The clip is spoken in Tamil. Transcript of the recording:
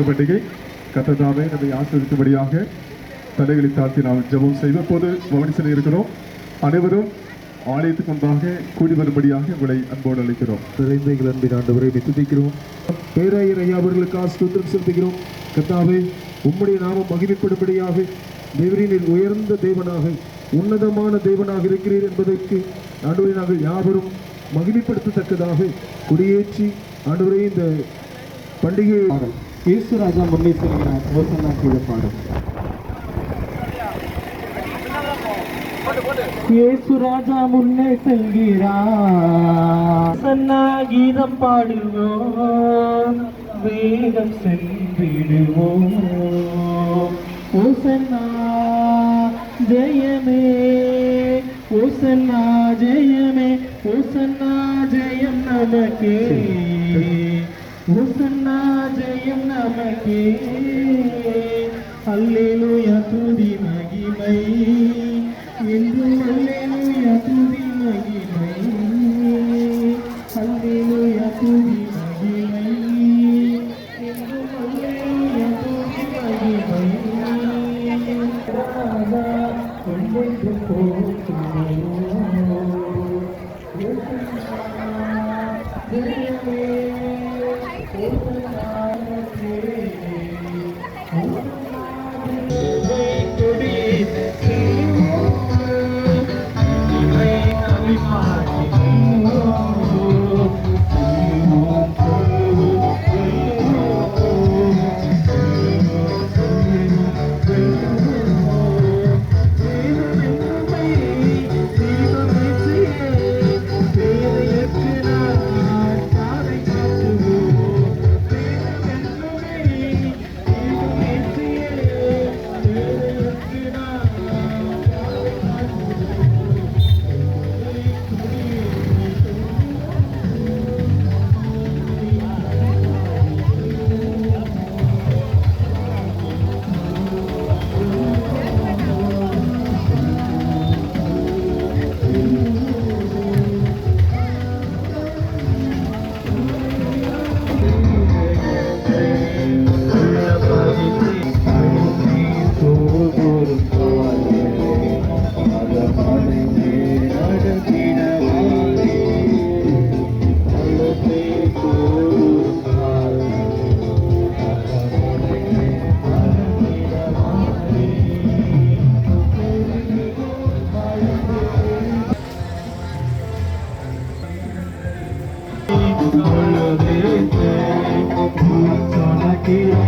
பண்டிகை கர்த்தர் நம்மை ஆசீர்வதிக்கும்படியாக தலைகளை தாழ்த்தி நாம் ஜெபம் செய்வோம். போது கவனித்து இருக்கிறோம். அனைவரும் ஆலயத்துக்கு முன்பாக கூடி வரும்படியாக உங்களை அன்போடு அழைக்கிறோம். நிறைந்த எங்கள் அன்பின் ஆண்டவரை துதிக்கிறோம். பேராயர் ஐயா அவர்களுக்காக ஸ்தோத்திரம் செலுத்துகிறோம். கர்த்தாவே, உம்முடைய நாமம் மகிமைப்படும்படியாக தேவரீர் உயர்ந்த தேவனாக உன்னதமான தேவனாக இருக்கிறீர் என்பதற்கு ஆண்டவரை நாங்கள் யாவரும் மகிமைப்படுத்தத்தக்கதாக குடியேற்றி ஆண்டவரே இந்த பண்டிகை இயேசு ராஜா முன்னே செல்கிறார். ஓசன்னா கீழே பாடும். இயேசு ராஜா முன்னே செல்கிறார். சன்னா கீதம் பாடுவோம், வேகம் சென்றிடுவோம். ஓசன்னா ஜெயமே, ஓசன்னா ஜெயமே, ஓசன்னா ஜெயம் நமக்கே, ஓசன்னா ஜெயம் நமக்கே. அல்லேலூயா துதி மகிமை என்றும், அல்லேலூயா துதி மகிமை, அல்லேலூயா துதி மகிமை என்றும், அல்லேலூயா துதி மகிமை. கொண்டு போகிறோம்